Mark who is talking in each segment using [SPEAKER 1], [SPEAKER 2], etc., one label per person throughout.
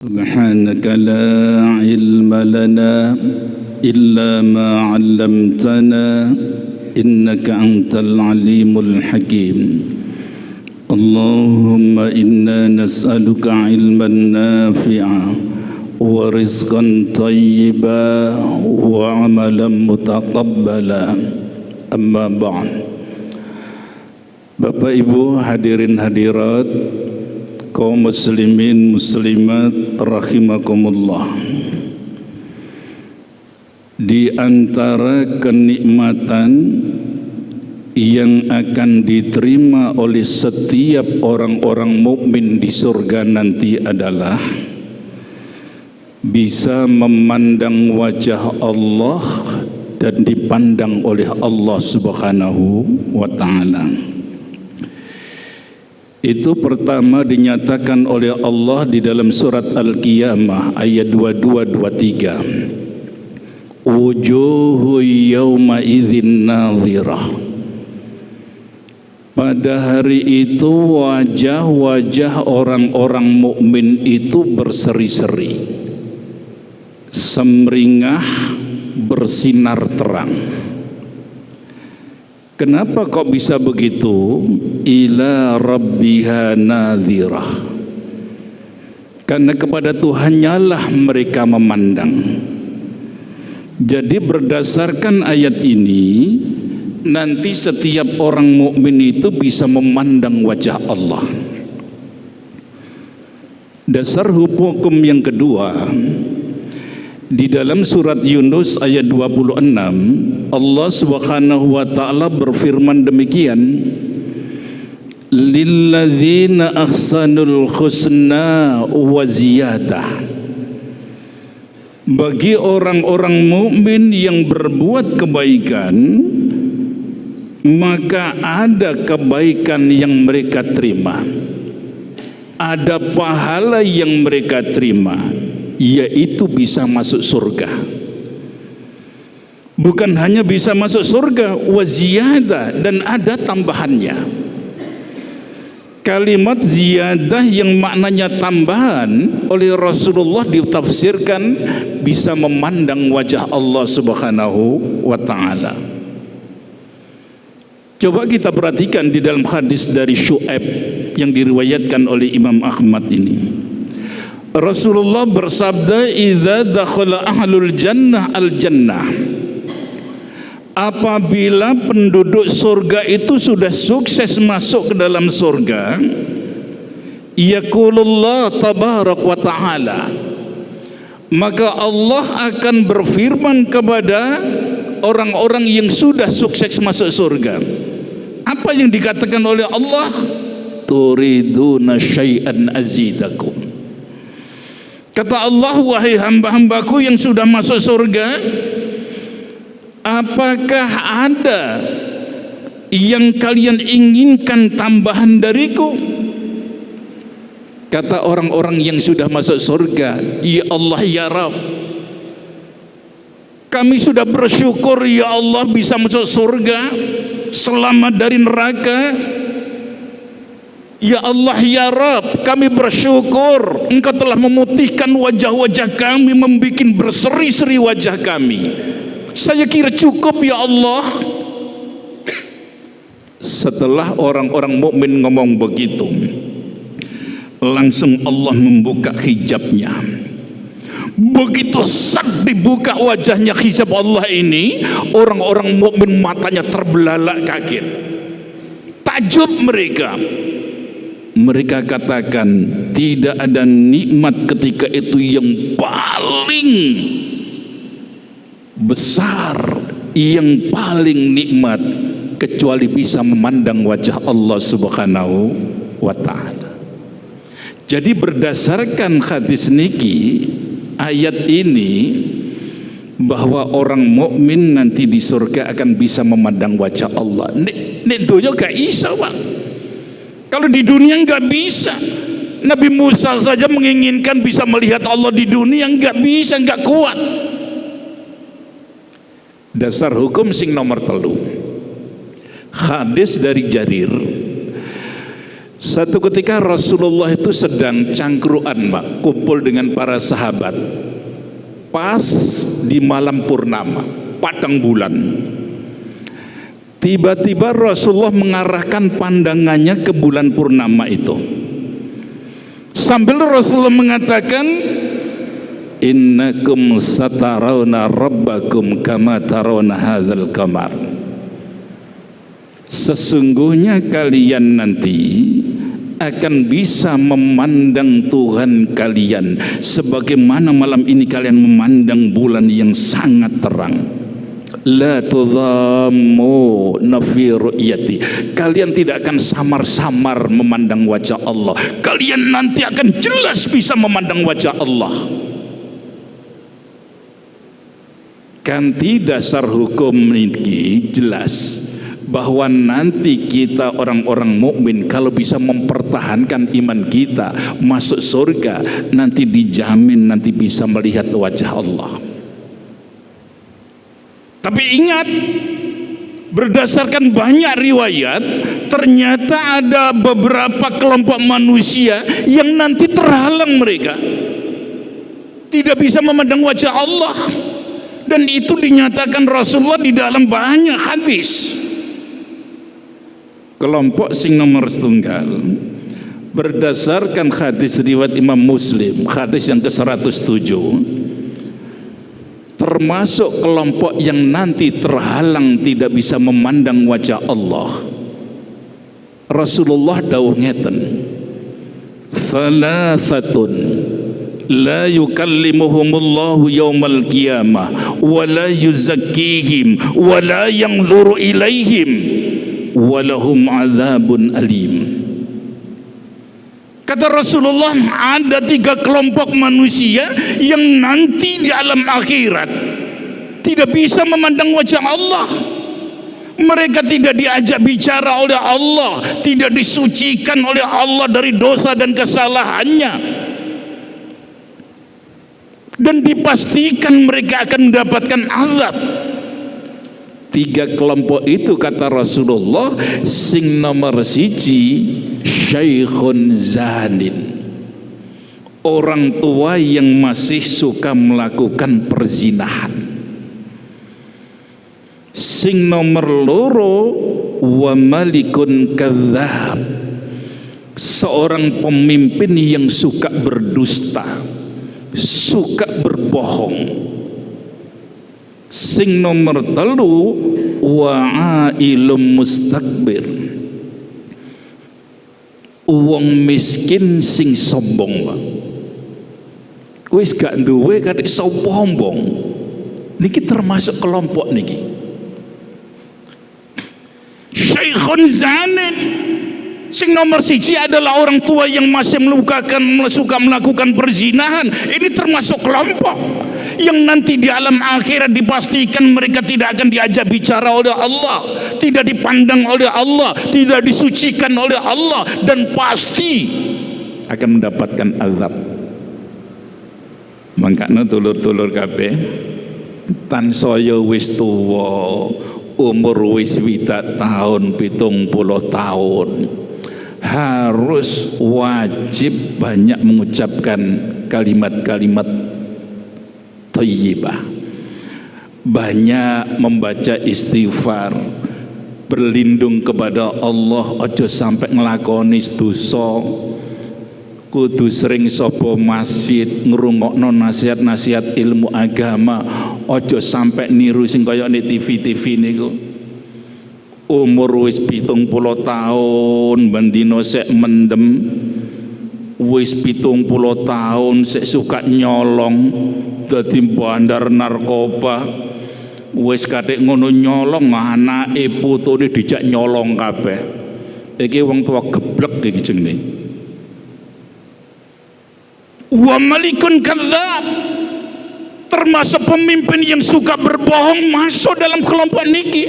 [SPEAKER 1] سبحانك لا علم لنا إلا ما علمتنا إنك أنت العليم الحكيم. اللهم إنا نسألك علما نافعا ورزقا طيبا وعملا متقبلا. أما بعد. Bapak Ibu hadirin hadirat, kaum muslimin muslimat rahimakumullah. Di antara kenikmatan yang akan diterima oleh setiap orang-orang mukmin di surga nanti adalah bisa memandang wajah Allah dan dipandang oleh Allah Subhanahu wa ta'ala. Itu pertama dinyatakan oleh Allah di dalam surat Al-Qiyamah ayat 22-23. Wujuhu yawma idzin nadhirah. Pada hari itu wajah-wajah orang-orang mukmin itu berseri-seri, semringah, bersinar terang. Kenapa kok bisa begitu? Ila rabbiha nadhirah. Karena kepada Tuhannya lah mereka memandang. Jadi berdasarkan ayat ini, nanti setiap orang mukmin itu bisa memandang wajah Allah. Dasar hukum yang kedua, di dalam surat Yunus ayat 26, Allah Subhanahu wa ta'ala berfirman demikian, lilladzina ahsanul husna wa ziyadah. Bagi orang-orang mukmin yang berbuat kebaikan, maka ada kebaikan yang mereka terima, ada pahala yang mereka terima, yaitu bisa masuk surga. Bukan hanya bisa masuk surga, wa ziyadah, dan ada tambahannya. Kalimat ziyadah yang maknanya tambahan oleh Rasulullah ditafsirkan bisa memandang wajah Allah Subhanahu wa ta'ala. Coba kita perhatikan di dalam hadis dari Syu'aib yang diriwayatkan oleh Imam Ahmad ini. Rasulullah bersabda, idza dakhala ahlul jannah al-jannah. Apabila penduduk surga itu sudah sukses masuk ke dalam surga, yaqulullah tabarak wa ta'ala, maka Allah akan berfirman kepada orang-orang yang sudah sukses masuk surga. Apa yang dikatakan oleh Allah? Turiduna syai'an azidakum. Kata Allah, wahai hamba-hambaku yang sudah masuk surga, apakah ada yang kalian inginkan tambahan dariku? Kata orang-orang yang sudah masuk surga, ya Allah ya Rabb, kami sudah bersyukur ya Allah bisa masuk surga, selamat dari neraka. Ya Allah ya Rabb, kami bersyukur Engkau telah memutihkan wajah-wajah kami, membuat berseri-seri wajah kami. Saya kira cukup ya Allah. Setelah orang-orang mukmin ngomong begitu, langsung Allah membuka hijabnya. Begitu sak dibuka wajahnya hijab Allah ini, orang-orang mukmin matanya terbelalak kaget, takjub mereka. Mereka katakan, tidak ada nikmat ketika itu yang paling besar, yang paling nikmat, kecuali bisa memandang wajah Allah Subhanahu wa ta'ala. Jadi berdasarkan hadis niki, ayat ini, bahwa orang mukmin nanti di surga akan bisa memandang wajah Allah. Nek dunia gak bisa, Pak. Kalau di dunia nggak bisa. Nabi Musa saja menginginkan bisa melihat Allah di dunia, nggak bisa, nggak kuat. Dasar hukum sing nomor telu, hadis dari Jarir, Satu ketika Rasulullah itu sedang cangkruan, Pak, kumpul dengan para sahabat. Pas di malam purnama, padang bulan. Tiba-tiba Rasulullah mengarahkan pandangannya ke bulan purnama itu. Sambil Rasulullah mengatakan, innakum satarawna rabbakum kama tarawna hadzal qamar. Sesungguhnya kalian nanti akan bisa memandang Tuhan kalian sebagaimana malam ini kalian memandang bulan yang sangat terang. La tudhammu nafi ru'yati. Kalian tidak akan samar-samar memandang wajah Allah. Kalian nanti akan jelas bisa memandang wajah Allah. Kan dasar hukum ini jelas bahwa nanti kita orang-orang mukmin kalau bisa mempertahankan iman kita masuk surga, nanti dijamin nanti bisa melihat wajah Allah. Tapi ingat, berdasarkan banyak riwayat, ternyata ada beberapa kelompok manusia yang nanti terhalang, mereka tidak bisa memandang wajah Allah. Dan itu dinyatakan Rasulullah di dalam banyak hadis. Kelompok sing nomor setunggal, berdasarkan hadis riwayat Imam Muslim, hadis yang ke-107, termasuk kelompok yang nanti terhalang tidak bisa memandang wajah Allah. Rasulullah dawuh ngeten, thalathatun la yukallimuhumullahu yaumal qiyamah wa la yuzakkihim wa la yanzuru ilaihim wa lahum adzabun alim. Kata Rasulullah, ada 3 kelompok manusia yang nanti di alam akhirat tidak bisa memandang wajah Allah. Mereka tidak diajak bicara oleh Allah, tidak disucikan oleh Allah dari dosa dan kesalahannya, dan dipastikan mereka akan mendapatkan azab. 3 kelompok itu kata Rasulullah, sing nomor siji syaikhun zanin, orang tua yang masih suka melakukan perzinahan. Sing nomor loro wa malikun kadzab, seorang pemimpin yang suka berdusta, suka berbohong. Sing nomor telu wa ailum mustakbir, wong miskin sing sombong. Wis gak duwe kadek sombong. Niki termasuk kelompok niki. Syaikhun zanin, sing nomor siji adalah orang tua yang masih suka melakukan perzinahan. Ini termasuk kelompok yang nanti di alam akhirat dipastikan mereka tidak akan diajak bicara oleh Allah, tidak dipandang oleh Allah, tidak disucikan oleh Allah, dan pasti akan mendapatkan azab. Mangkana tulur-tulur kabeh, tan saya wis tuwa, umur wis 70 tahun, 70 tahun, harus wajib banyak mengucapkan kalimat-kalimat thayyibah, banyak membaca istighfar, berlindung kepada Allah, ojo sampai ngelakoni dosa, kudu sering sapa masjid, ngrungokno nasihat-nasihat ilmu agama, ojo sampai niru sing kaya ning TV-TV niku. Umur wis 70 tahun bandino sek mendem, wis 70 tahun sek suka nyolong, dadi bandar narkoba, wis kadek ngono nyolong, anake putune dijak nyolong kabeh. Iki wong tua geblek iki jenenge. Wa malikun kadzab, termasuk pemimpin yang suka berbohong masuk dalam kelompok niki.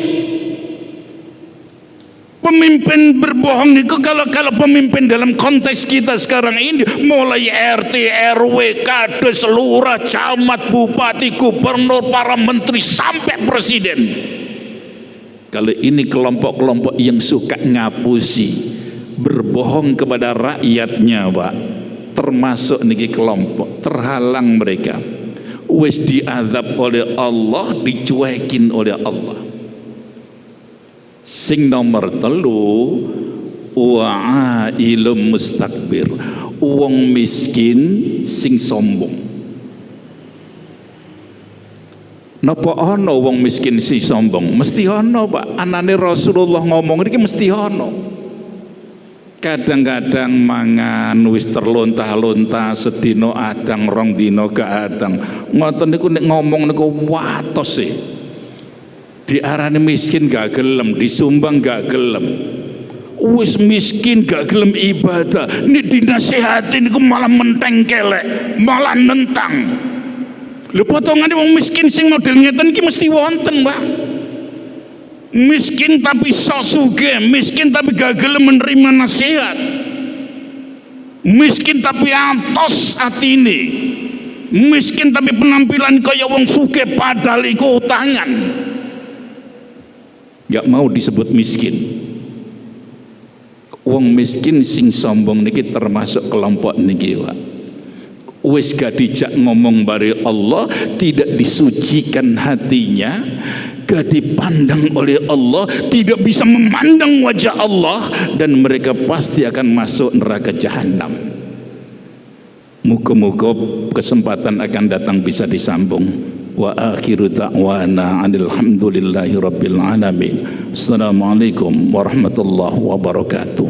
[SPEAKER 1] Pemimpin berbohong itu kalau pemimpin dalam konteks kita sekarang ini, mulai RT, RW, kades, lurah, camat, bupati, gubernur, para menteri sampai presiden. Kalau ini kelompok-kelompok yang suka ngapusi, berbohong kepada rakyatnya, Pak, termasuk niki kelompok terhalang mereka, wis diazab oleh Allah, dicuekin oleh Allah. Sing nomor telu, wa'ilum mustakbir, wong miskin sing sombong. Napa ana wong miskin sing sombong? Mesti ana, Pak. Anane Rasulullah ngomong iki mesti ana. Kadang-kadang mangan wis terlontah-lontah, sedina adang, rong dina gak adang. Ngoten niku nek ngomong niku watos e. Diarani miskin gak gelem, disumbang gak gelem. Wis miskin gak gelem ibadah, nek dinasehati niku malah menteng kelek, malah nentang. Lho potongane wong miskin sing model ngeten iki mesti wonten, Pak. Miskin tapi sok sugih, miskin tapi gak gelem menerima nasihat. Miskin tapi antos atine. Miskin tapi penampilan kaya wong sugih padahal iku utangan. Gak mau disebut miskin. Wong miskin sing sombong niki termasuk kelompok niki, Pak. Wis gak dijak ngomong bari Allah, tidak disucikan hatinya, gak dipandang oleh Allah, tidak bisa memandang wajah Allah, dan mereka pasti akan masuk neraka jahanam. Muga-muga kesempatan akan datang bisa disambung. Wa akhiru da'wana alhamdulillahi rabbil alamin. Assalamualaikum warahmatullahi wabarakatuh.